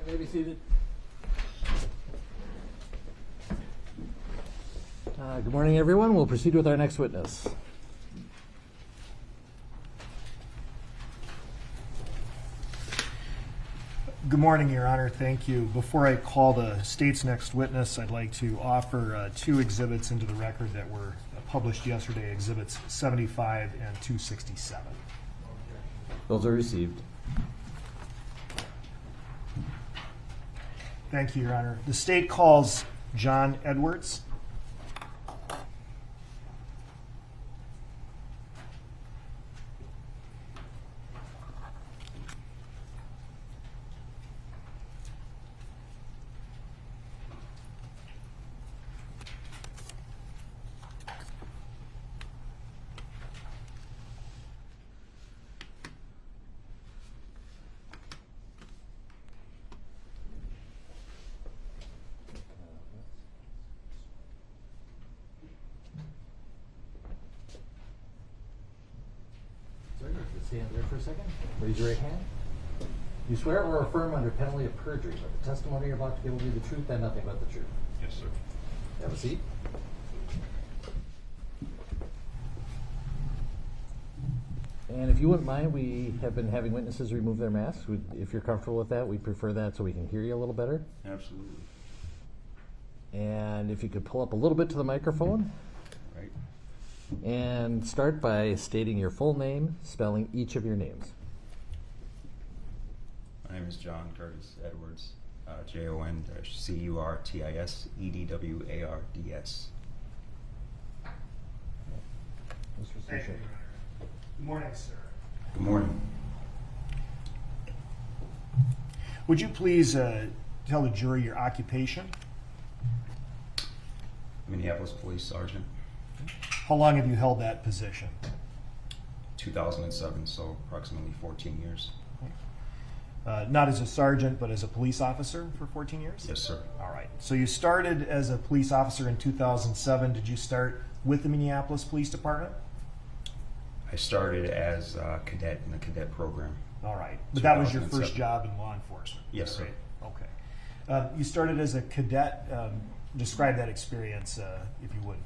You may be seated. Good morning, everyone. We'll proceed with our next witness. Good morning, Your Honor. Thank you. Before I call the state's next witness, I'd like to offer two exhibits into the record that were published yesterday, Exhibits 75 and 267. Those are received. Thank you, Your Honor. The state calls John Edwards. Stand there for a second. Raise your right hand. You swear or affirm under penalty of perjury that the testimony you're about to give will be the truth and nothing but the truth? Yes, sir. Have a seat. And if you wouldn't mind, we have been having witnesses remove their masks. If you're comfortable with that, we'd prefer that so we can hear you a little better. Absolutely. And if you could pull up a little bit to the microphone. Right. And start by stating your full name, spelling each of your names. My name is John Curtis Edwards, Jon-Curtis-Edwards. Thank you, Your Honor. Good morning, sir. Good morning. Would you please tell the jury your occupation? Minneapolis Police Sergeant, How long have you held that position? 2007, so approximately 14 years. Not as a sergeant, but as a police officer for 14 years? Yes, sir. All right. So you started as a police officer in 2007. Did you start with the Minneapolis Police Department? I started as a cadet in the cadet program. All right. But that was your 2007. first job in law enforcement? Yes, sir. Right? Okay. You started as a cadet. Describe that experience, if you would.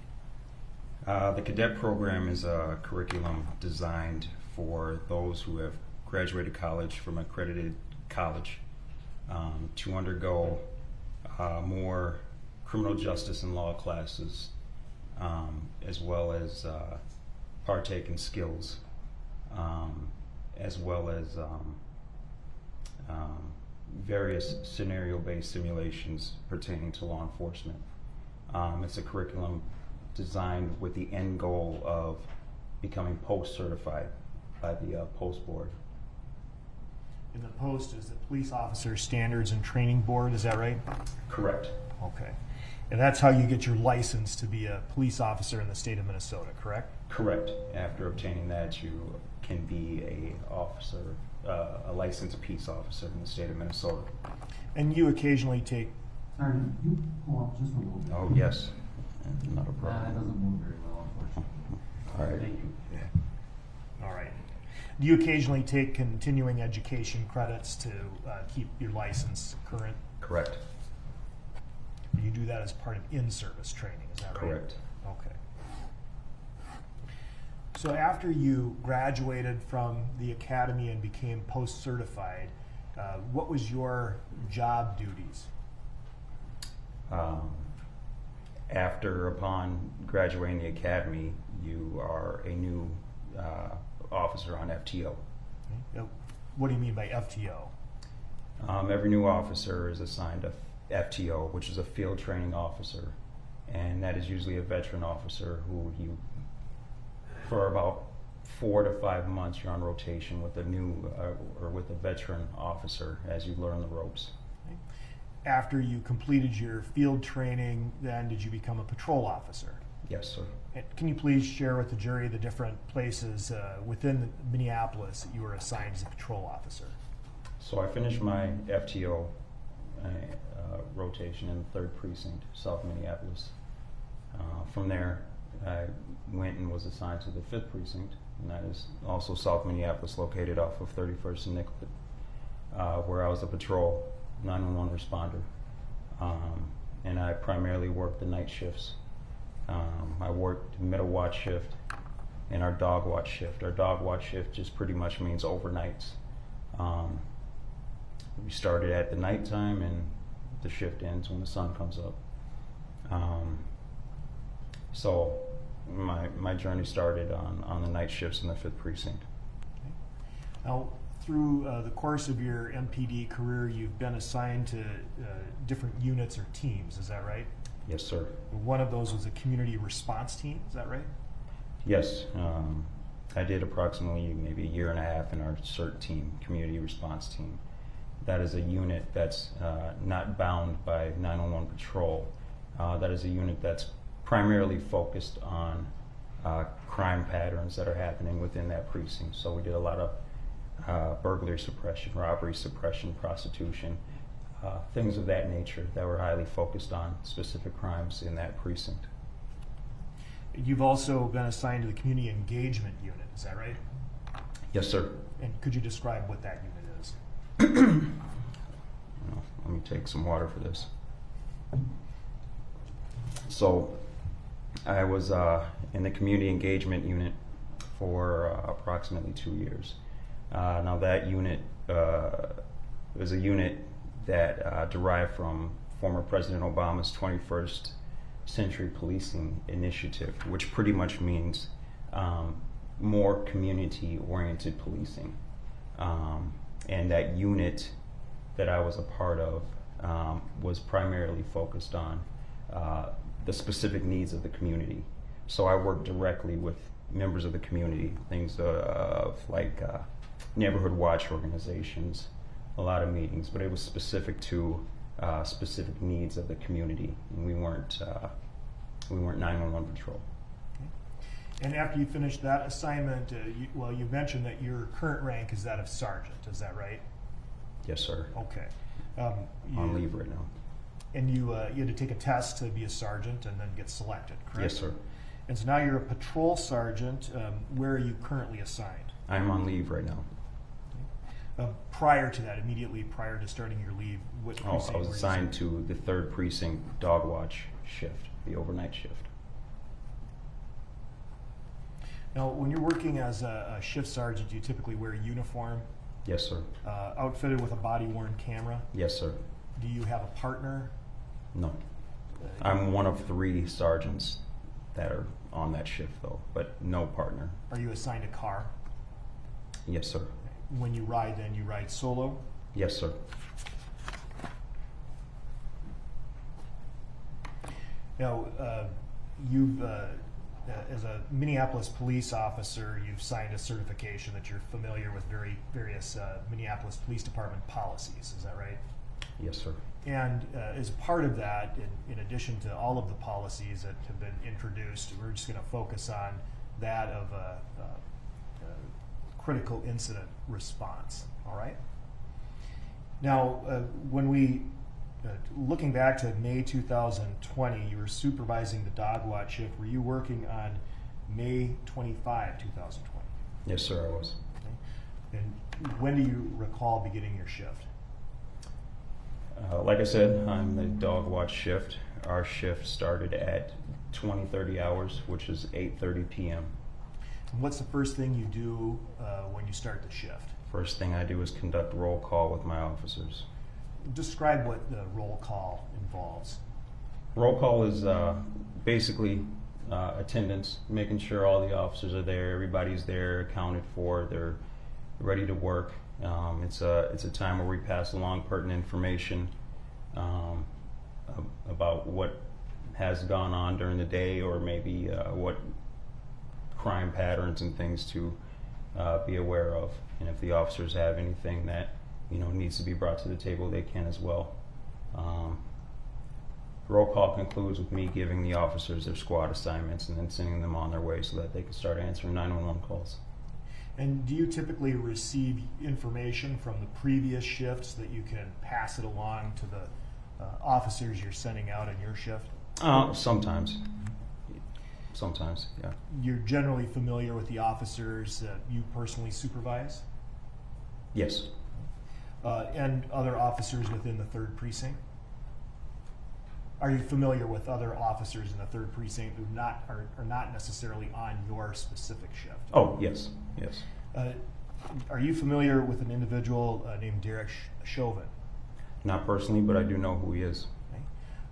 The cadet program is a curriculum designed for those who have graduated college from an accredited college to undergo more criminal justice and law classes, as well as partake in skills, as well as various scenario-based simulations pertaining to law enforcement. It's a curriculum designed with the end goal of becoming post-certified by the Post Board. And the post is the Police Officer Standards and Training Board, is that right? Correct. Okay. And that's how you get your license to be a police officer in the state of Minnesota, correct? Correct. After obtaining that, you can be a licensed peace officer in the state of Minnesota. And you occasionally take... Sorry, you pull up just a little bit. Oh, yes. Not a That problem. doesn't move very well, unfortunately. All right. Thank you. All right. Do you occasionally take continuing education credits to keep your license current? Correct. You do that as part of in-service training, is that right? Correct. Okay. So after you graduated from the academy and became post-certified, what was your job duties? Upon graduating the academy, you are a new officer on FTO. What do you mean by FTO? Every new officer is assigned a FTO, which is a field training officer, and that is usually a veteran officer who for about 4 to 5 months, you're on rotation with a new or with a veteran officer as you learn the ropes. After you completed your field training, then did you become a patrol officer? Yes, sir. And can you please share with the jury the different places within Minneapolis that you were assigned as a patrol officer? So I finished my FTO rotation in the 3rd Precinct, South Minneapolis. From there, I went and was assigned to the 5th Precinct, and that is also South Minneapolis, located off of 31st and Nicollet, where I was a patrol 911 responder. And I primarily worked the night shifts. I worked middle watch shift and our dog watch shift. Our dog watch shift just pretty much means overnights. We started at the nighttime and the shift ends when the sun comes up. So my journey started on the night shifts in the 5th Precinct. Now, through the course of your MPD career, you've been assigned to different units or teams, is that right? Yes, sir. One of those was a community response team, is that right? Yes. I did approximately maybe a year and a half in our CERT team, community response team. That is a unit that's not bound by 911 patrol. That is a unit that's primarily focused on crime patterns that are happening within that precinct. So we did a lot of burglary suppression, robbery suppression, prostitution, things of that nature that were highly focused on specific crimes in that precinct. You've also been assigned to the community engagement unit, is that right? Yes, sir. And could you describe what that unit is? Let me take some water for this. So I was in the community engagement unit for approximately 2 years. Now that unit was a unit that derived from former President Obama's 21st Century Policing Initiative, which pretty much means more community-oriented policing. And that unit that I was a part of was primarily focused on the specific needs of the community. So I worked directly with members of the community, things of like neighborhood watch organizations, a lot of meetings, but it was specific to specific needs of the community. And we weren't 911 patrol. And after you finished that assignment, you mentioned that your current rank is that of sergeant, is that right? Yes, sir. Okay. On leave right now. And you had to take a test to be a sergeant and then get selected, correct? Yes, sir. And so now you're a patrol sergeant. Where are you currently assigned? I'm on leave right now. Prior to that, immediately prior to starting your leave, what precinct I was were you assigned to the 3rd Precinct dog watch shift, the overnight shift. Now, when you're working as a shift sergeant, do you typically wear a uniform, Yes, sir. outfitted with a body-worn camera? Yes, sir. Do you have a partner? No. I'm one of 3 sergeants that are on that shift, though, but no partner. Are you assigned a car? Yes, sir. When you ride, then you ride solo? Yes, sir. Now, you've, as a Minneapolis police officer, you've signed a certification that you're familiar with various Minneapolis Police Department policies, is that right? Yes, sir. And as part of that, in addition to all of the policies that have been introduced, we're just going to focus on that of critical incident response, all right? Now, when we, looking back to May 2020, you were supervising the dog watch shift. Were you working on May 25, 2020? Yes, sir, I was. Okay. And when do you recall beginning your shift? Like I said, I'm the dog watch shift. Our shift started at 20-30 hours, which is 8:30 p.m. And what's the first thing you do when you start the shift? First thing I do is conduct roll call with my officers. Describe what the roll call involves. Roll call is basically attendance, making sure all the officers are there, everybody's there, accounted for, they're ready to work. It's a time where we pass along pertinent information about what has gone on during the day, or maybe what crime patterns and things to be aware of. And if the officers have anything that needs to be brought to the table, they can as well. Roll call concludes with me giving the officers their squad assignments and then sending them on their way so that they can start answering 911 calls. And do you typically receive information from the previous shifts that you can pass it along to the officers you're sending out on your shift? Sometimes. Sometimes, yeah. You're generally familiar with the officers that you personally supervise? Yes. And other officers within the 3rd precinct? Are you familiar with other officers in the 3rd precinct who are not necessarily on your specific shift? Oh, yes, yes. Are you familiar with an individual named Derek Chauvin? Not personally, but I do know who he is.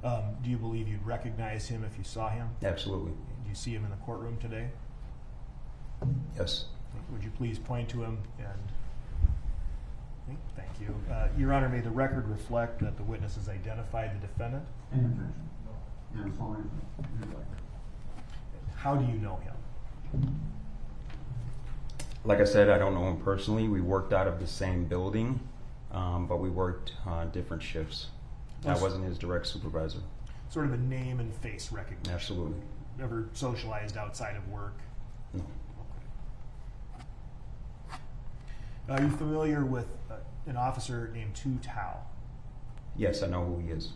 Okay. Do you believe you'd recognize him if you saw him? Absolutely. Do you see him in the courtroom today? Yes. Would you please point to him and... Okay, thank you. Your Honor, may the record reflect that the witness has identified the defendant? Any objection? Yes, only if you'd like. How do you know him? Like I said, I don't know him personally. We worked out of the same building, but we worked on different shifts. I wasn't his direct supervisor. Sort of a name and face recognition. Absolutely. Ever socialized outside of work? No. Are you familiar with an officer named Tu Tao? Yes, I know who he is.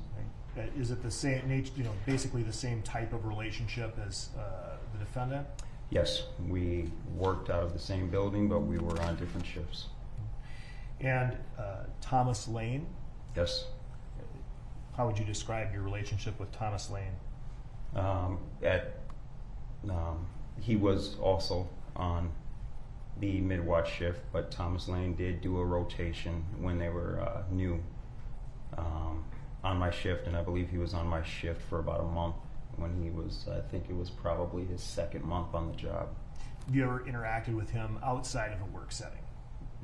Okay. Is it the same nature, basically the same type of relationship as the defendant? Yes, we worked out of the same building, but we were on different shifts. And Thomas Lane? Yes. How would you describe your relationship with Thomas Lane? He was also on the mid-watch shift, but Thomas Lane did do a rotation when they were new on my shift, and I believe he was on my shift for about a month when he was, I think it was probably his 2nd month on the job. Have you ever interacted with him outside of a work setting?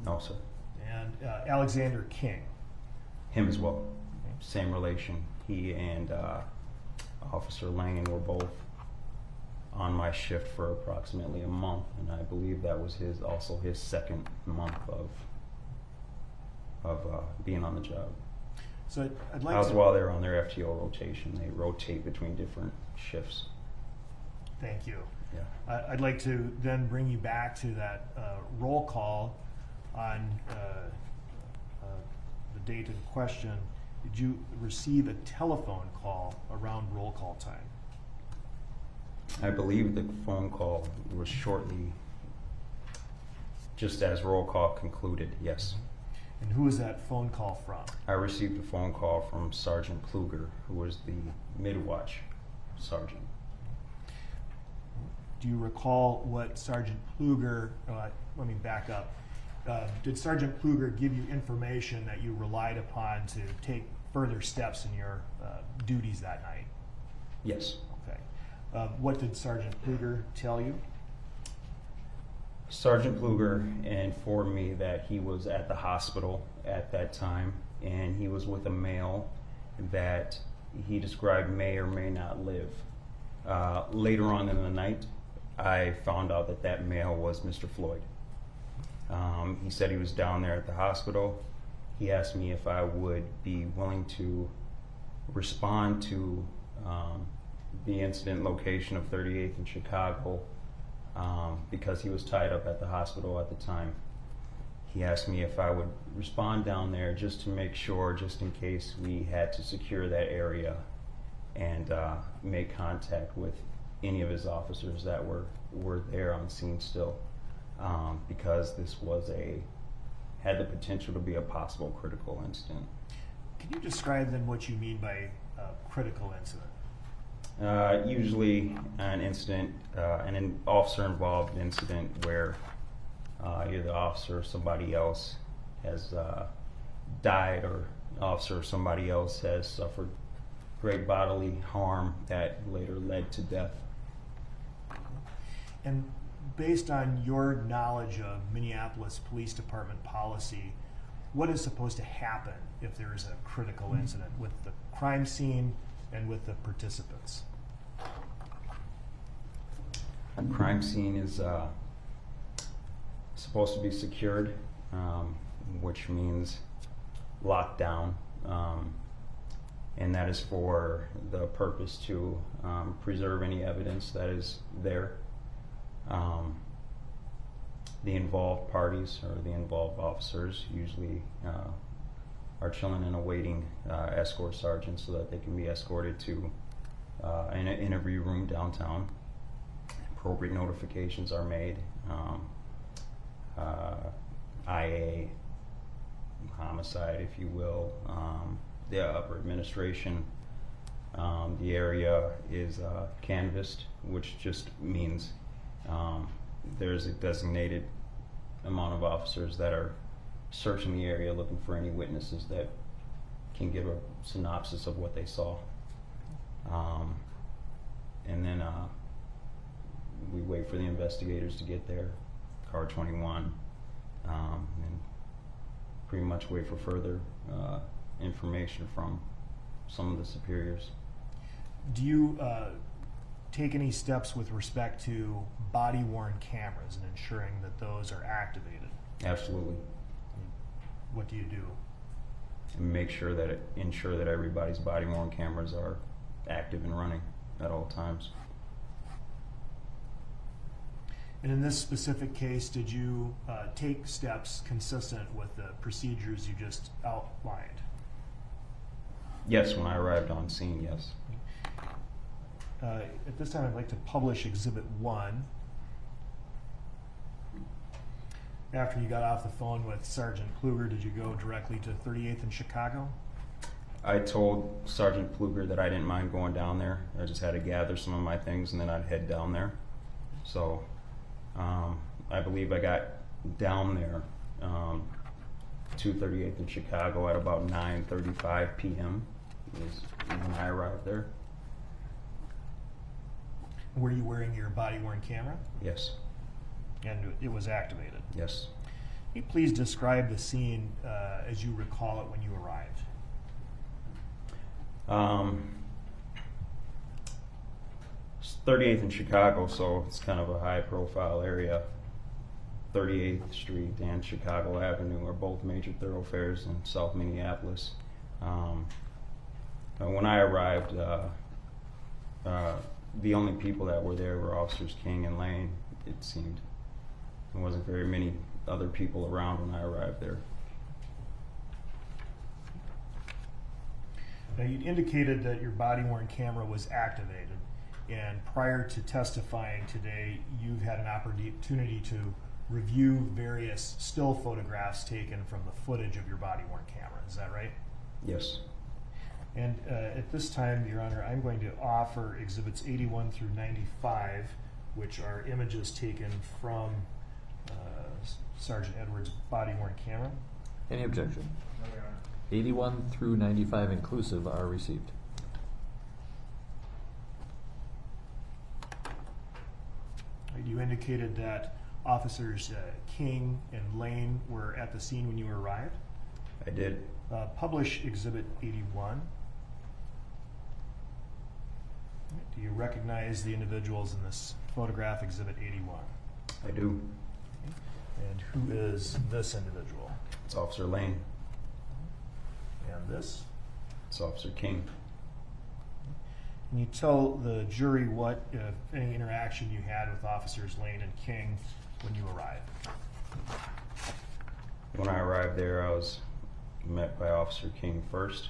No, sir. And Alexander King? Him as well. Same relation. He and Officer Lane were both on my shift for approximately a month, and I believe that was also his 2nd month of being on the job. So I'd like That was to... while they were on their FTO rotation. They rotate between different shifts. Thank you. Yeah. I'd like to then bring you back to that roll call on the date in question. Did you receive a telephone call around roll call time? I believe the phone call was shortly, just as roll call concluded, yes. And who was that phone call from? I received a phone call from Sergeant Pluger, who was the mid-watch sergeant. Do you recall what Sergeant Pluger, let me back up. Did Sergeant Pluger give you information that you relied upon to take further steps in your duties that night? Yes. Okay. What did Sergeant Pluger tell you? Sergeant Pluger informed me that he was at the hospital at that time, and he was with a male that he described may or may not live. Later on in the night, I found out that that male was Mr. Floyd. He said he was down there at the hospital. He asked me if I would be willing to respond to the incident location of 38th in Chicago because he was tied up at the hospital at the time. He asked me if I would respond down there just to make sure, just in case we had to secure that area and make contact with any of his officers that were there on scene still, because this had the potential to be a possible critical incident. Can you describe then what you mean by critical incident? Usually an incident, an officer-involved incident where either the officer or somebody else has died, or an officer or somebody else has suffered great bodily harm that later led to death. And based on your knowledge of Minneapolis Police Department policy, what is supposed to happen if there is a critical incident with the crime scene and with the participants? A crime scene is supposed to be secured, which means locked down, and that is for the purpose to preserve any evidence that is there. The involved parties or the involved officers usually are chilling and awaiting escort sergeants so that they can be escorted to an interview room downtown. Appropriate notifications are made. IA homicide, if you will. The upper administration, the area is canvassed, which just means there's a designated amount of officers that are searching the area looking for any witnesses that can give a synopsis of what they saw. And then we wait for the investigators to get there, car 21, and pretty much wait for further information from some of the superiors. Do you take any steps with respect to body-worn cameras and ensuring that those are activated? Absolutely. What do you do? And make sure that ensure that everybody's body-worn cameras are active and running at all times. And in this specific case, did you take steps consistent with the procedures you just outlined? Yes, when I arrived on scene, yes. At this time, I'd like to publish Exhibit 1. After you got off the phone with Sergeant Kluger, did you go directly to 38th in Chicago? I told Sergeant Kluger that I didn't mind going down there. I just had to gather some of my things and then I'd head down there. So I believe I got down there to 38th in Chicago at about 9:35 p.m. is when I arrived there. Were you wearing your body-worn camera? Yes. And it was activated? Yes. Can you please describe the scene as you recall it when you arrived? 38th in Chicago, so it's kind of a high-profile area. 38th Street and Chicago Avenue are both major thoroughfares in South Minneapolis. When I arrived, the only people that were there were Officers King and Lane, it seemed. There wasn't very many other people around when I arrived there. Now, you indicated that your body-worn camera was activated, and prior to testifying today, you've had an opportunity to review various still photographs taken from the footage of your body-worn camera. Is that right? Yes. And at this time, Your Honor, I'm going to offer Exhibits 81 through 95, which are images taken from Sergeant Edwards' body-worn camera. Any objection? 81 through 95 inclusive are received. You indicated that Officers King and Lane were at the scene when you arrived. I did. Publish Exhibit 81. Do you recognize the individuals in this photograph, Exhibit 81? I do. And who is this individual? It's Officer Lane. And this? It's Officer King. Can you tell the jury what, if any, interaction you had with Officers Lane and King when you arrived? When I arrived there, I was met by Officer King first.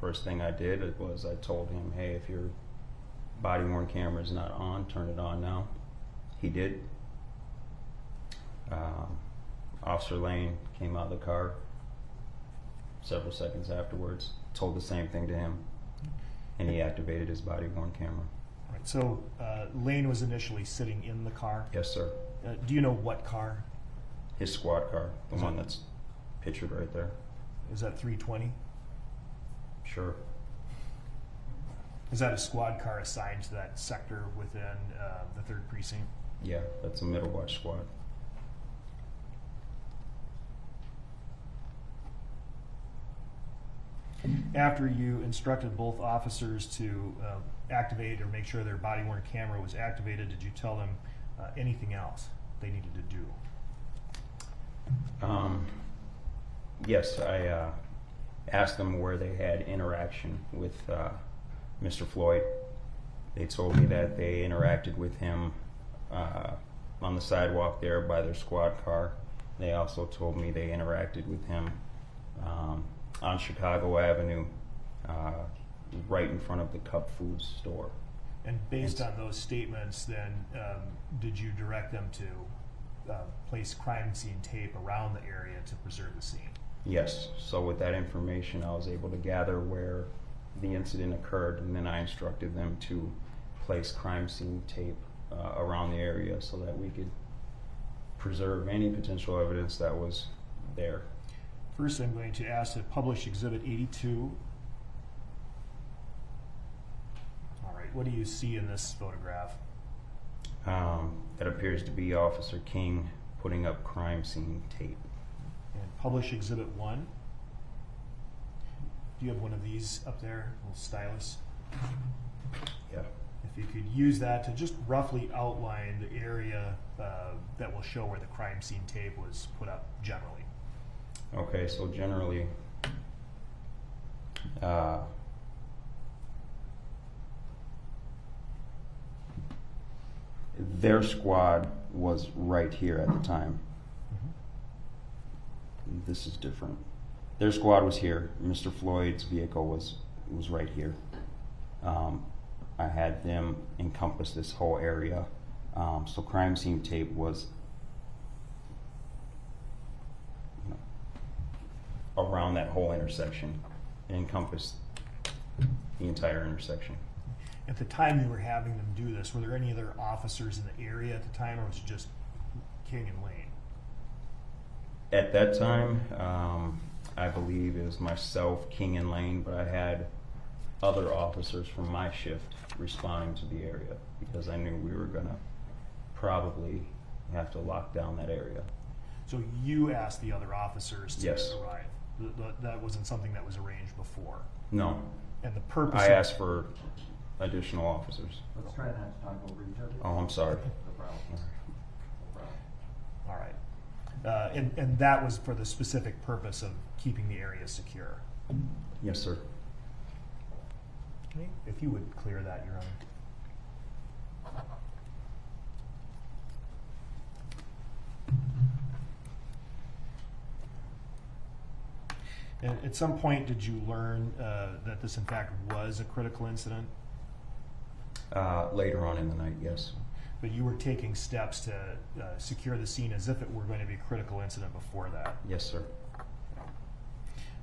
First thing I did was I told him, hey, if your body-worn camera is not on, turn it on now. He did. Officer Lane came out of the car several seconds afterwards, told the same thing to him, and he activated his body-worn camera. Right, so Lane was initially sitting in the car. Yes, sir. Do you know what car? His squad car, the one that's pictured right there. Is that 320? Sure. Is that a squad car assigned to that sector within the 3rd Precinct? Yeah, that's a middle watch squad. After you instructed both officers to activate or make sure their body-worn camera was activated, did you tell them anything else they needed to do? Yes, I asked them where they had interaction with Mr. Floyd. They told me that they interacted with him on the sidewalk there by their squad car. They also told me they interacted with him on Chicago Avenue, right in front of the Cup Foods store. And based on those statements, then, did you direct them to place crime scene tape around the area to preserve the scene? Yes, so with that information, I was able to gather where the incident occurred, and then I instructed them to place crime scene tape around the area so that we could preserve any potential evidence that was there. First, I'm going to ask to publish Exhibit 82. All right, what do you see in this photograph? That appears to be Officer King putting up crime scene tape. And publish Exhibit 1. Do you have one of these up there, a little stylus? Yeah. If you could use that to just roughly outline the area that will show where the crime scene tape was put up generally. Okay, so generally, their squad was right here at the time. This is different. Their squad was here. Mr. Floyd's vehicle was right here. I had them encompass this whole area. So crime scene tape was around that whole intersection. It encompassed the entire intersection. At the time you were having them do this, were there any other officers in the area at the time, or was it just King and Lane? At that time, I believe it was myself, King and Lane, but I had other officers from my shift responding to the area because I knew we were gonna probably have to lock down that area. So you asked the other officers to Yes. arrive. That wasn't something that was arranged before. No, And the purpose I of- asked for additional officers. Let's try not to talk over each other. Oh, I'm sorry. No problem. No problem. All right. And that was for the specific purpose of keeping the area secure. Yes, sir. Okay. If you would clear that, Your Honor. And at some point, did you learn that this in fact was a critical incident? Later on in the night, yes. But you were taking steps to secure the scene as if it were going to be a critical incident before that. Yes, sir.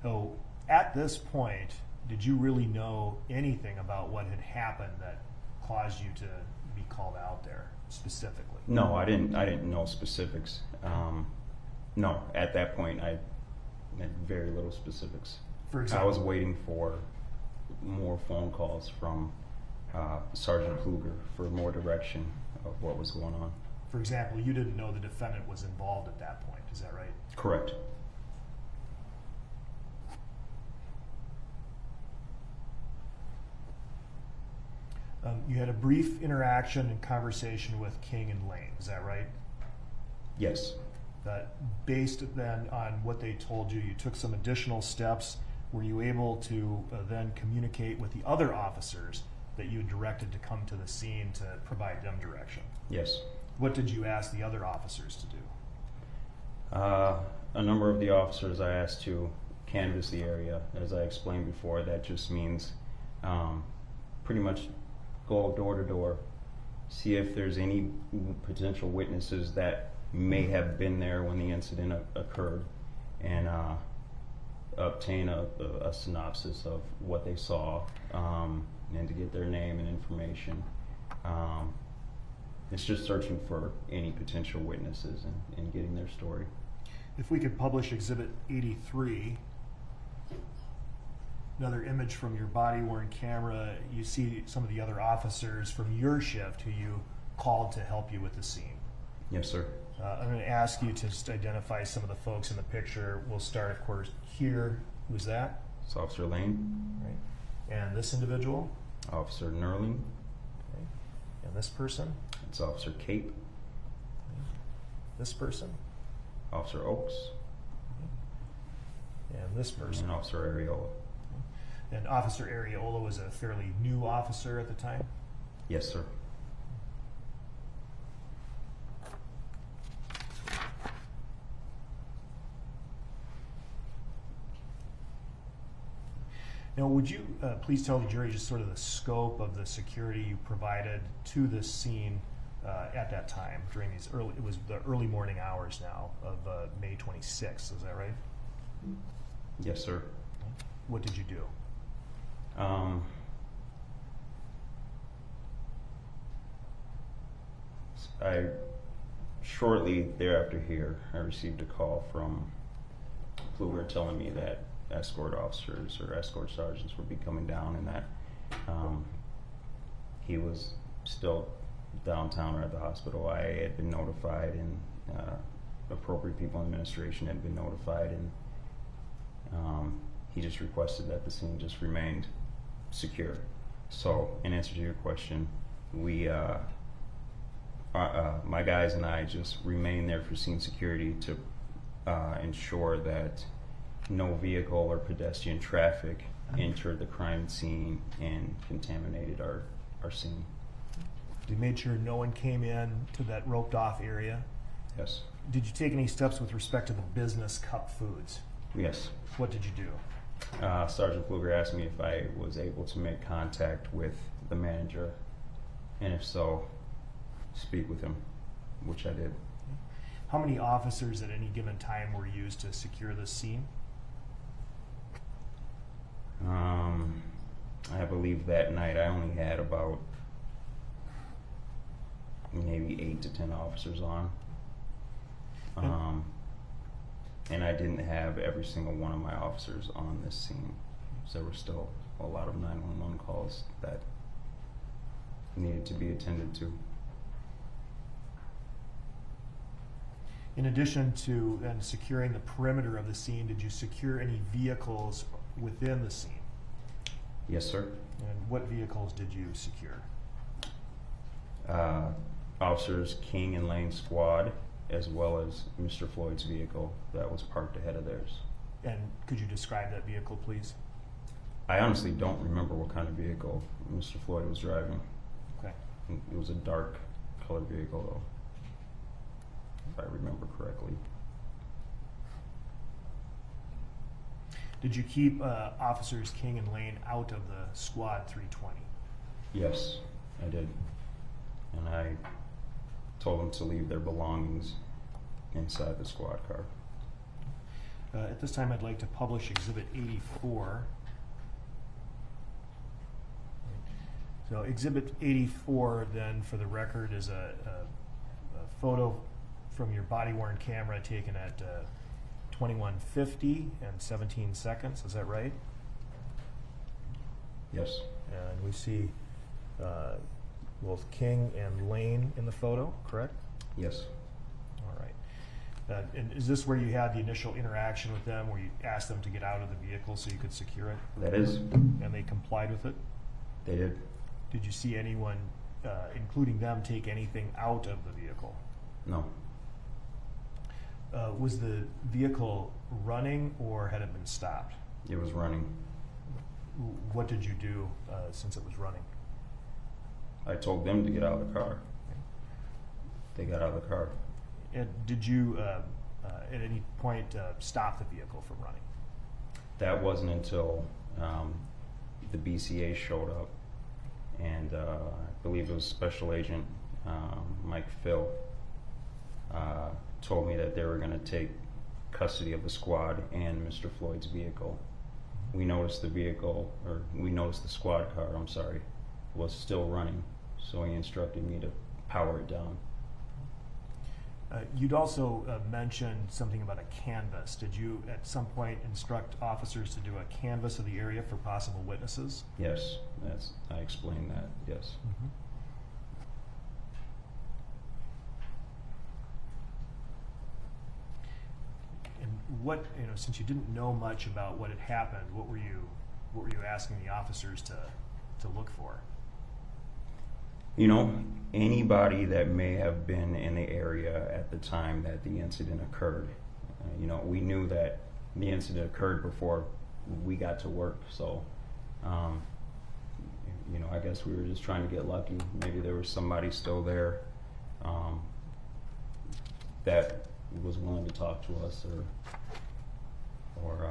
So at this point, did you really know anything about what had happened that caused you to be called out there specifically? No, I didn't know specifics. No, at that point, I had very little specifics. For I example, was waiting for more phone calls from Sergeant Kluger for more direction of what was going on. for example, you didn't know the defendant was involved at that point. Is that right? Correct. You had a brief interaction and conversation with King and Lane. Is that right? Yes. Based then on what they told you, you took some additional steps. Were you able to then communicate with the other officers that you had directed to come to the scene to provide them direction? Yes. What did you ask the other officers to do? A number of the officers I asked to canvass the area. As I explained before, that just means pretty much go door to door, see if there's any potential witnesses that may have been there when the incident occurred, and obtain a synopsis of what they saw, and to get their name and information. It's just searching for any potential witnesses and getting their story. If we could publish Exhibit 83, another image from your body-worn camera, you see some of the other officers from your shift who you called to help you with the scene. Yes, sir. I'm going to ask you to just identify some of the folks in the picture. We'll start, of course, here. Who's that? It's Officer Lane, Right. And this individual? Officer Nerling, Okay. And this person? it's Officer Cape, This person? Officer Oaks, And this person? and Officer Areola. And Officer Areola was a fairly new officer at the time? Yes, sir. Now, would you please tell the jury just sort of the scope of the security you provided to this scene at that time during these it was the early morning hours now of May 26th, is that right? Yes, sir. What did you do? Shortly thereafter here, I received a call from Pfluger telling me that escort officers or escort sergeants would be coming down, and that he was still downtown or at the hospital. I had been notified, and appropriate people in administration had been notified, and he just requested that the scene just remained secure. So, in answer to your question, we, my guys and I just remained there for scene security to ensure that no vehicle or pedestrian traffic entered the crime scene and contaminated our scene. You made sure no one came in to that roped off area. Yes. Did you take any steps with respect to the business cup foods? Yes. What did you do? Sergeant Pfluger asked me if I was able to make contact with the manager, and if so, speak with him, which I did. How many officers at any given time were used to secure the scene? I believe that night I only had about maybe 8 to 10 officers on. And I didn't have every single one of my officers on this scene. So there were still a lot of 911 calls that needed to be attended to. In addition to securing the perimeter of the scene, did you secure any vehicles within the scene? Yes, sir. And what vehicles did you secure? Officers King and Lane squad, as well as Mr. Floyd's vehicle that was parked ahead of theirs. And could you describe that vehicle, please? I honestly don't remember what kind of vehicle Mr. Floyd was driving. Okay. It was a dark colored vehicle, though, if I remember correctly. Did you keep officers King and Lane out of the squad 320? Yes, I did. And I told them to leave their belongings inside the squad car. At this time, I'd like to publish Exhibit 84. So Exhibit 84, then, for the record, is a photo from your body-worn camera taken at 21:50 and 17 seconds. Is that right? Yes. And we see both King and Lane in the photo, correct? Yes. All right. And is this where you had the initial interaction with them, where you asked them to get out of the vehicle so you could secure it? That is. And they complied with it? They did. Did you see anyone, including them, take anything out of the vehicle? No. Was the vehicle running, or had it been stopped? It was running. What did you do since it was running? I told them to get out of the car. They got out of the car. And did you, at any point, stop the vehicle from running? That wasn't until the BCA showed up, and I believe it was Special Agent Mike Phil told me that they were going to take custody of the squad and Mr. Floyd's vehicle. We noticed the vehicle, or we noticed the squad car, I'm sorry, was still running, so he instructed me to power it down. You'd also mentioned something about a canvas. Did you at some point instruct officers to do a canvas of the area for possible witnesses? Yes, I explained that, yes. Mm-hmm. And what, since you didn't know much about what had happened, what were you asking the officers to look for? Anybody that may have been in the area at the time that the incident occurred. We knew that the incident occurred before we got to work, so, I guess we were just trying to get lucky. Maybe there was somebody still there that was willing to talk to us, or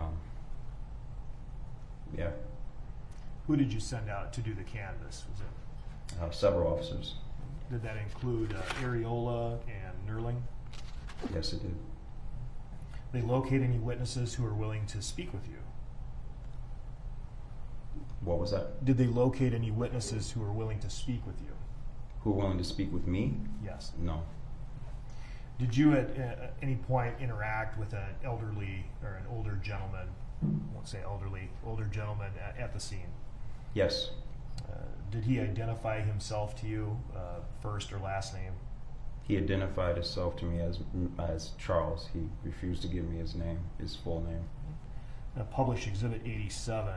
yeah. Who did you send out to do the canvas? Was it? Several officers. Did that include Areola and Nerling? Yes, it did. They locate any witnesses who are willing to speak with you? What was that? Did they locate any witnesses who are willing to speak with you? Who are willing to speak with me? Yes. No. Did you at any point interact with an elderly or an older gentleman, I won't say elderly, older gentleman at the scene? Yes. Did he identify himself to you, first or last name? He identified himself to me as Charles. He refused to give me his name, his full name. Published Exhibit 87.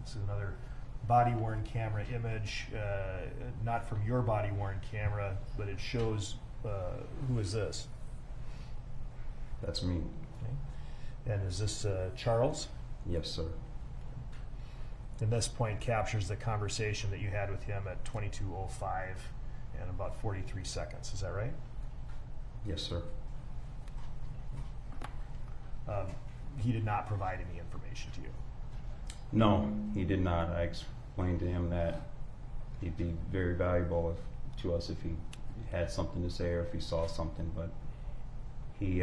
This is another body-worn camera image, not from your body-worn camera, but it shows, who is this? That's me. Okay. And is this Charles? Yes, sir. And this point captures the conversation that you had with him at 22:05 and about 43 seconds. Is that right? Yes, sir. He did not provide any information to you. No, he did not. I explained to him that he'd be very valuable to us if he had something to say or if he saw something, but he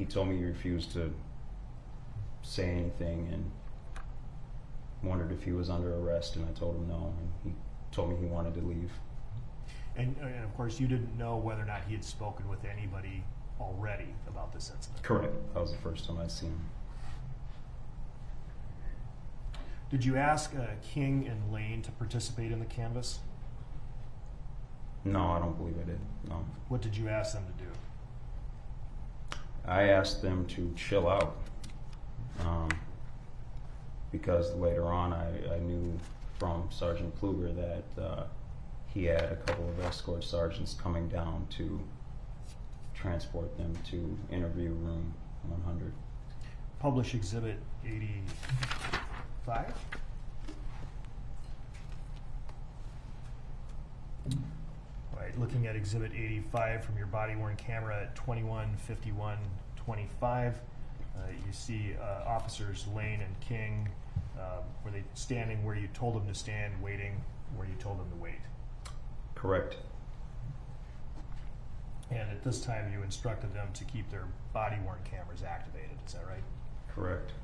told me he refused to say anything and wondered if he was under arrest, and I told him no, and he told me he wanted to leave. And of course, you didn't know whether or not he had spoken with anybody already about this incident. Correct. That was the first time I'd seen him. Did you ask King and Lane to participate in the canvass? No, I don't believe I did. No. What did you ask them to do? I asked them to chill out because later on I knew from Sergeant Pluger that he had a couple of escort sergeants coming down to transport them to interview room 100. Publish Exhibit 85. All right, looking at Exhibit 85 from your body-worn camera at 21:51:25, you see officers Lane and King. Were they standing where you told them to stand, waiting where you told them to wait? Correct. And at this time, you instructed them to keep their body-worn cameras activated. Is that right? Correct.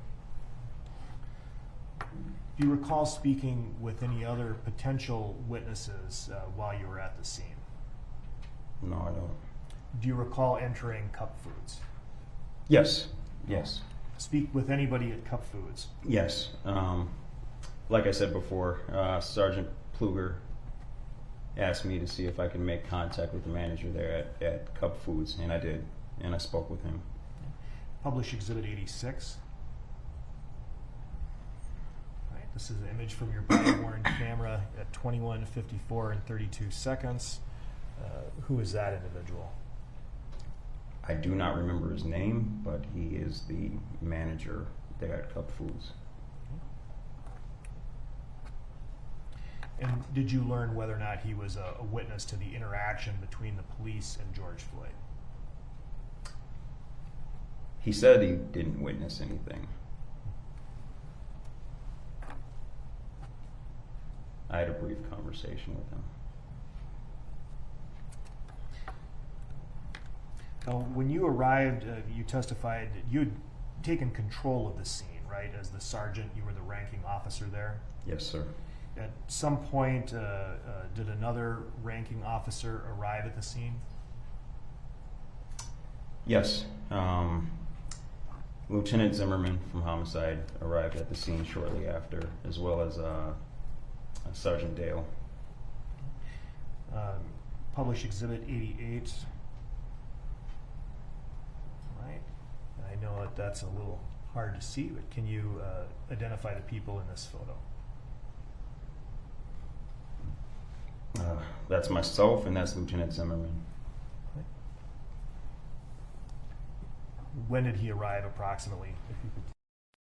Do you recall speaking with any other potential witnesses while you were at the scene? No, I don't. Do you recall entering Cup Foods? Yes. Yes. Speak with anybody at Cup Foods? Yes. Like I said before, Sergeant Pluger asked me to see if I could make contact with the manager there at Cup Foods, and I did, and I spoke with him. Publish Exhibit 86. All right, this is an image from your body-worn camera at 21:54:32. Who is that individual? I do not remember his name, but he is the manager there at Cup Foods. And did you learn whether or not he was a witness to the interaction between the police and George Floyd? He said he didn't witness anything. I had a brief conversation with him. Now, when you arrived, you testified that you had taken control of the scene, right? As the sergeant, you were the ranking officer there. Yes, sir. At some point, did another ranking officer arrive at the scene? Yes. Lieutenant Zimmerman from Homicide arrived at the scene shortly after, as well as Sergeant Dale. Publish Exhibit 88. All right. I know that that's a little hard to see, but can you identify the people in this photo? That's myself, and that's Lieutenant Zimmerman. Okay. When did he arrive approximately? If you could.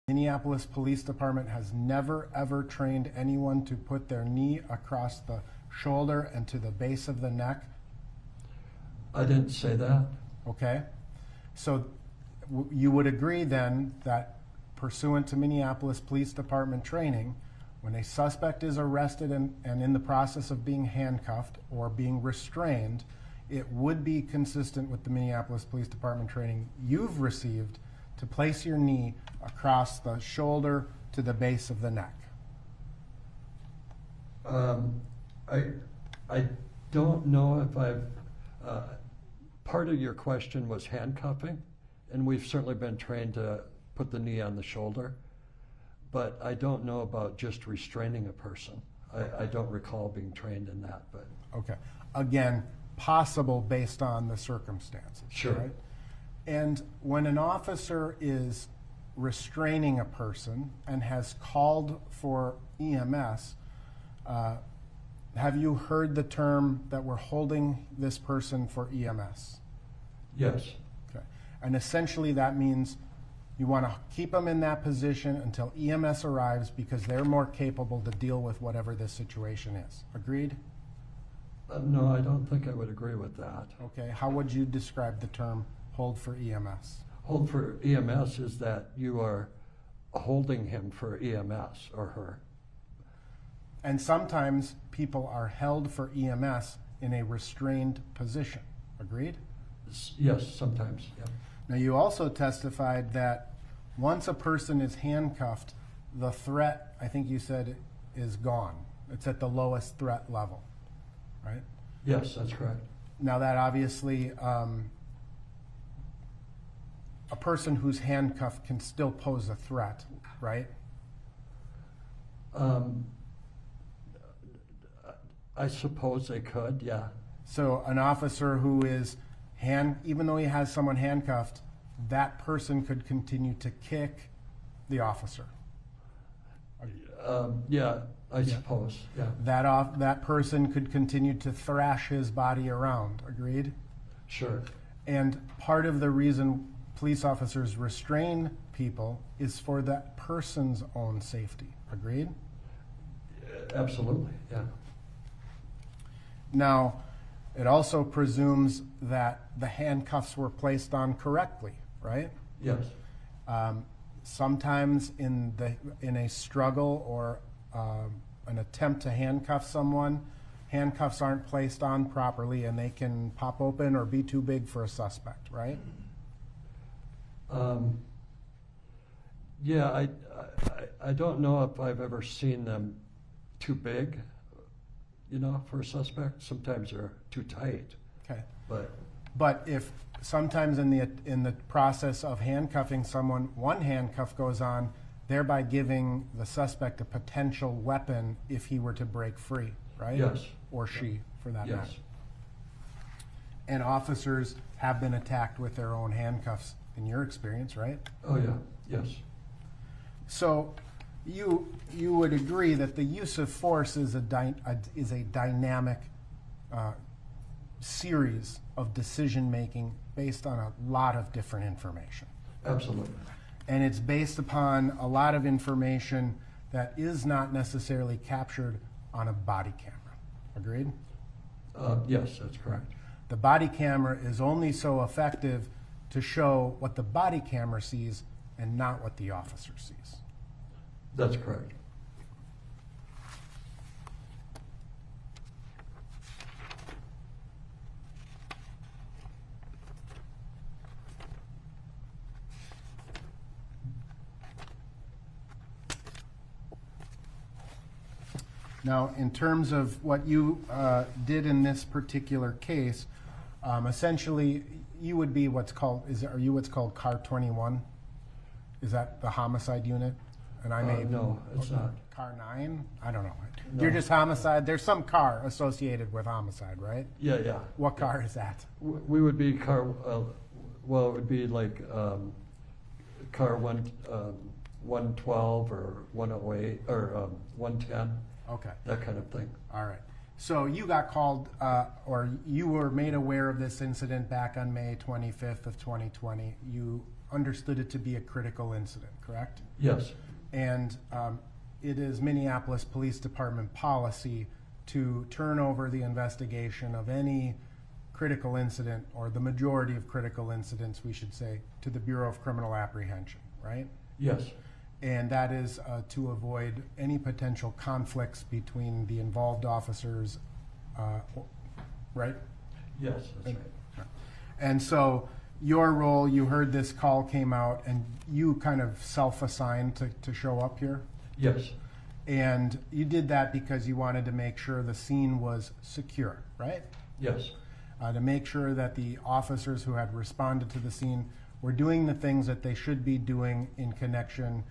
Minneapolis Police Department has never, ever trained anyone to put their knee across the shoulder and to the base of the neck. I didn't say that. Okay? So you would agree then that pursuant to Minneapolis Police Department training, when a suspect is arrested and in the process of being handcuffed or being restrained, it would be consistent with the Minneapolis Police Department training you've received to place your knee across the shoulder to the base of the neck. I don't know if I've, part of your question was handcuffing, and we've certainly been trained to put the knee on the shoulder, but I don't know about just restraining a person. I don't recall being trained in that, but. Okay. Again, possible based on the circumstances. Sure. Right? And when an officer is restraining a person and has called for EMS, have you heard the term that we're holding this person for EMS? Yes. Okay. And essentially that means you want to keep them in that position until EMS arrives because they're more capable to deal with whatever this situation is. Agreed? No, I don't think I would agree with that. Okay. How would you describe the term hold for EMS? Hold for EMS is that you are holding him for EMS or her. And sometimes people are held for EMS in a restrained position. Agreed? Yes, sometimes, yeah. Now, you also testified that once a person is handcuffed, the threat, I think you said, is gone. It's at the lowest threat level, right? Yes, that's correct. Now, that obviously, a person who's handcuffed can still pose a threat, right? I suppose they could, yeah. So an officer who is even though he has someone handcuffed, that person could continue to kick the officer. Yeah, I suppose, yeah. That person could continue to thrash his body around. Agreed? Sure. And part of the reason police officers restrain people is for that person's own safety. Agreed? Absolutely, yeah. Now, it also presumes that the handcuffs were placed on correctly, right? Yes. Sometimes in a struggle or an attempt to handcuff someone, handcuffs aren't placed on properly and they can pop open or be too big for a suspect, right? Yeah, I don't know if I've ever seen them too big, you know, for a suspect. Sometimes they're too tight. Okay. But if sometimes in the process of handcuffing someone, one handcuff goes on, thereby giving the suspect a potential weapon if he were to break free, right? Yes. Or she, for that yes. matter. And officers have been attacked with their own handcuffs, in your experience, right? Oh yeah, yes. So you would agree that the use of force is a dynamic series of decision making based on a lot of different information. Absolutely. And it's based upon a lot of information that is not necessarily captured on a body camera. Agreed? Yes, that's correct. The body camera is only so effective to show what the body camera sees and not what the officer sees. That's correct. Now, in terms of what you did in this particular case, essentially, you would be are you what's called Car 21? Is that the homicide unit? And I may No, it's not. Car 9? I don't know. No. You're just homicide. There's some car associated with homicide, right? Yeah, yeah. What car is that? We would be car, well, it would be like car 112 or 108 or 110. Okay. That kind of thing. All right. So you got called, or you were made aware of this incident back on May 25th of 2020. You understood it to be a critical incident, correct? Yes. And it is Minneapolis Police Department policy to turn over the investigation of any critical incident, or the majority of critical incidents, we should say, to the Bureau of Criminal Apprehension, right? Yes. And that is to avoid any potential conflicts between the involved officers, right? Yes, that's right. And so your role, you heard this call came out and you kind of self-assigned to show up here? Yes, And you did that because you wanted to make sure the scene was secure, right? yes, To make sure that the officers who had responded to the scene were doing the things that they should be doing in connection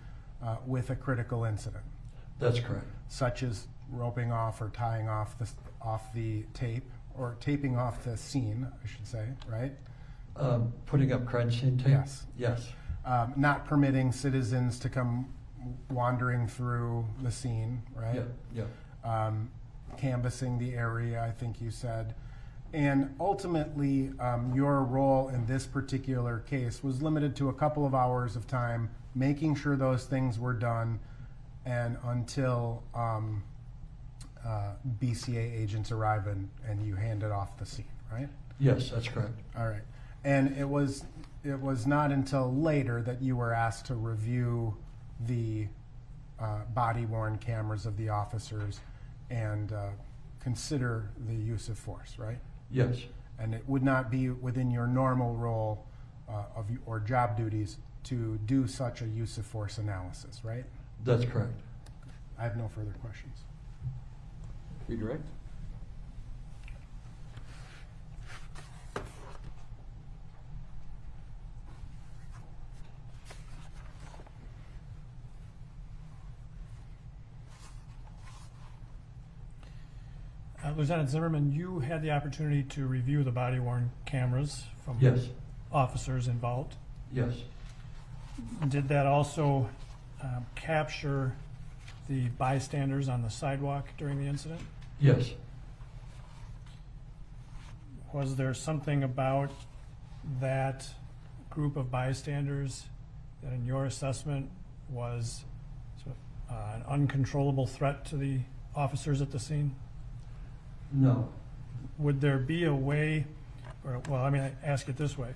with a critical incident, that's correct. such as roping off or tying off the tape, or taping off the scene, I should say, right? Putting up crime scene tape? Yes. Yes, Not permitting citizens to come wandering through the scene, right? yeah. Canvassing the area, I think you said. And ultimately, your role in this particular case was limited to a couple of hours of time, making sure those things were done, and until BCA agents arrive and you handed off the scene, right? Yes, that's correct. All right. And it was not until later that you were asked to review the body-worn cameras of the officers and consider the use of force, right? Yes, And it would not be within your normal role or job duties to do such a use of force analysis, right? that's correct. I have no further questions. Redirect? Lieutenant Zimmerman, you had the opportunity to review the body-worn cameras from Yes, officers involved. yes, Did that also capture the bystanders on the sidewalk during the incident? yes. Was there something about that group of bystanders that in your assessment was sort of, an uncontrollable threat to the officers at the scene? No, Would there be a way, or, well, I mean, I ask it this way.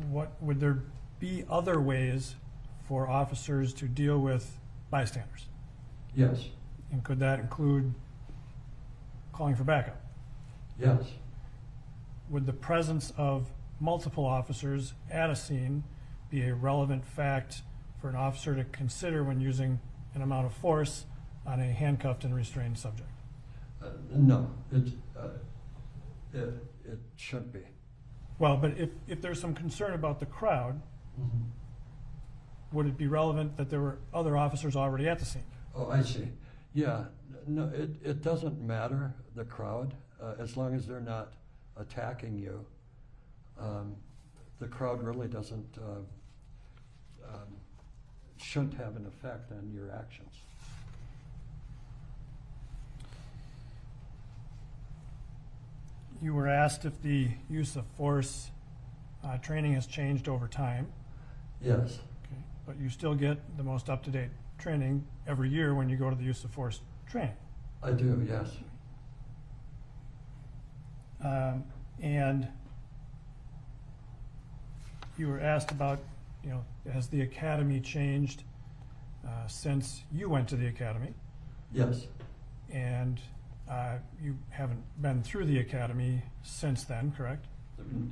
Would there be other ways for officers to deal with bystanders? yes, And could that include calling for backup? yes, Would the presence of multiple officers at a scene be a relevant fact for an officer to consider when using an amount of force on a handcuffed and restrained subject? no, it shouldn't be. Well, but if there's some concern about the crowd, would it be relevant that there were other officers already at the scene? Oh, I see. Yeah, no, it doesn't matter, the crowd, as long as they're not attacking you. The crowd really shouldn't have an effect on your actions. You were asked if the use of force training has changed over time, Yes, okay, but you still get the most up-to-date training every year when you go to the use of force training. I do, yes. And you were asked about, has the academy changed since you went to the academy? Yes, And you haven't been through the academy since then, correct?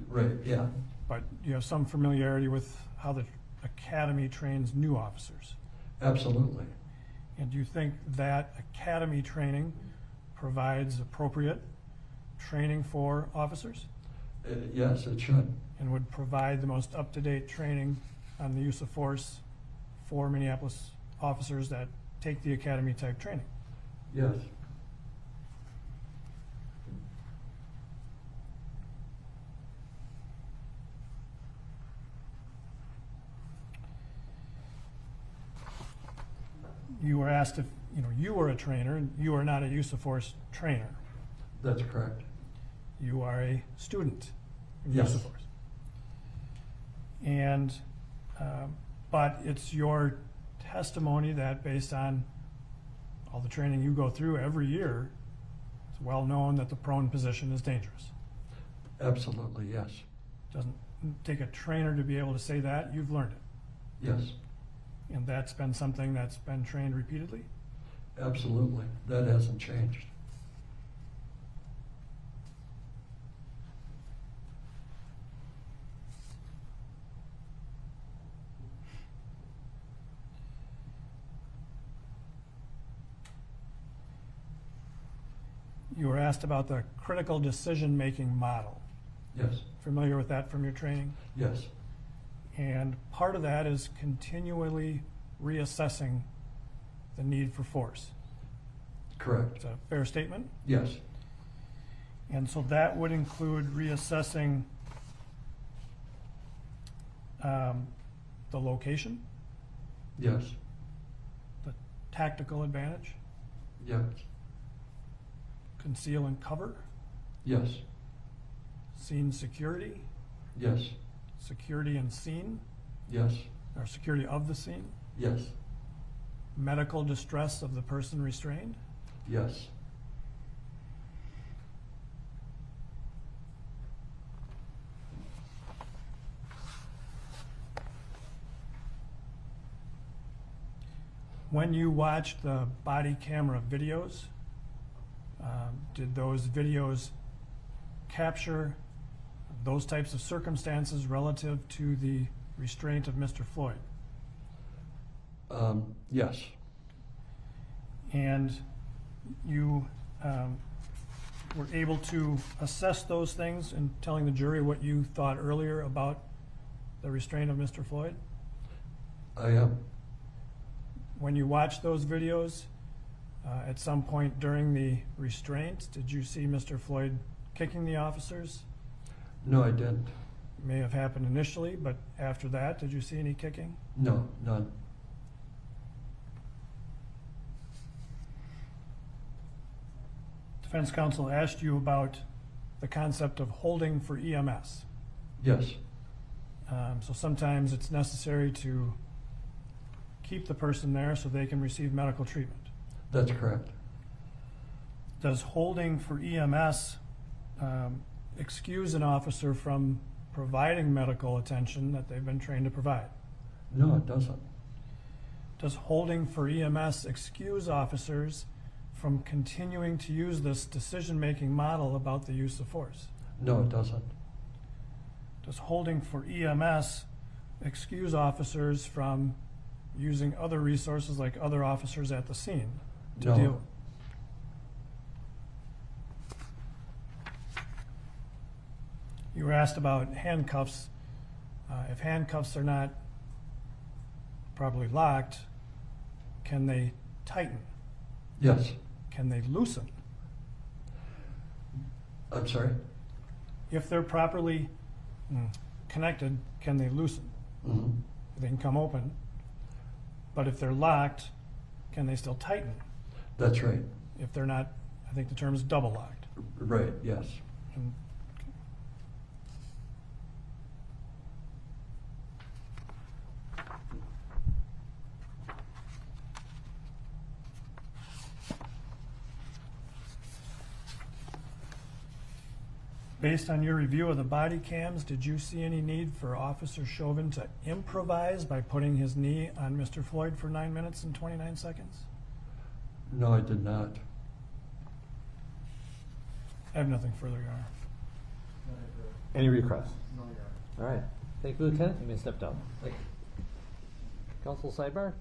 right, yeah, But you have some familiarity with how the academy trains new officers. absolutely. And do you think that academy training provides appropriate training for officers Yes, it should. and would provide the most up-to-date training on the use of force for Minneapolis officers that take the academy type training? Yes, You were asked if you were a trainer, and you are not a use of force trainer. that's correct. You are a student in Yes. use of force. And, but it's your testimony that based on all the training you go through every year, it's well known that the prone position is dangerous. Absolutely, yes. Doesn't take a trainer to be able to say that, you've learned it. Yes, And that's been something that's been trained repeatedly? absolutely. That hasn't changed. You were asked about the critical decision-making model. Yes, Familiar with that from your training? yes, And part of that is continually reassessing the need for force. correct. Is that a fair statement? Yes, And so that would include reassessing the location, yes, the tactical advantage, yes, conceal and cover, yes, scene security, yes, security and scene, yes, or security of the scene, yes, medical distress of the person restrained, yes, When you watched the body camera videos, did those videos capture those types of circumstances relative to the restraint of Mr. Floyd? yes, And you were able to assess those things in telling the jury what you thought earlier about the restraint of Mr. Floyd? I am. When you watched those videos, at some point during the restraint, did you see Mr. Floyd kicking the officers? No, I didn't. It may have happened initially, but after that, did you see any kicking? No, none. Defense counsel asked you about the concept of holding for EMS. Yes, So sometimes it's necessary to keep the person there so they can receive medical treatment. that's correct. Does holding for EMS excuse an officer from providing medical attention that they've been trained to provide? No, it doesn't. Does holding for EMS excuse officers from continuing to use this decision-making model about the use of force? No, it doesn't. Does holding for EMS excuse officers from using other resources like other officers at the scene to No. deal? You were asked about handcuffs. If handcuffs are not properly locked, can they tighten? Yes. Can they loosen? I'm sorry? If they're properly connected, can they loosen? Mm-hmm. They can come open. But if they're locked, can they still tighten? That's right. If they're not, I think the term is double locked. Right, yes. And based on your review of the body cams, did you see any need for Officer Chauvin to improvise by putting his knee on Mr. Floyd for 9 minutes and 29 seconds? No, I did not. I have nothing further, Your Honor. Any requests? All right. Thank you, Lieutenant. You may step down. Counsel sidebar?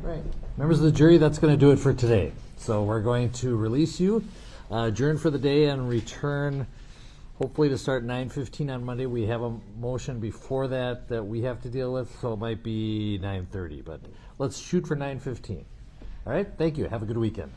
Right. Members of the jury, that's going to do it for today. So we're going to release you, adjourn for the day, and return hopefully to start 9:15 on Monday. We have a motion before that we have to deal with, so it might be 9:30. But let's shoot for 9:15. All right? Thank you. Have a good weekend.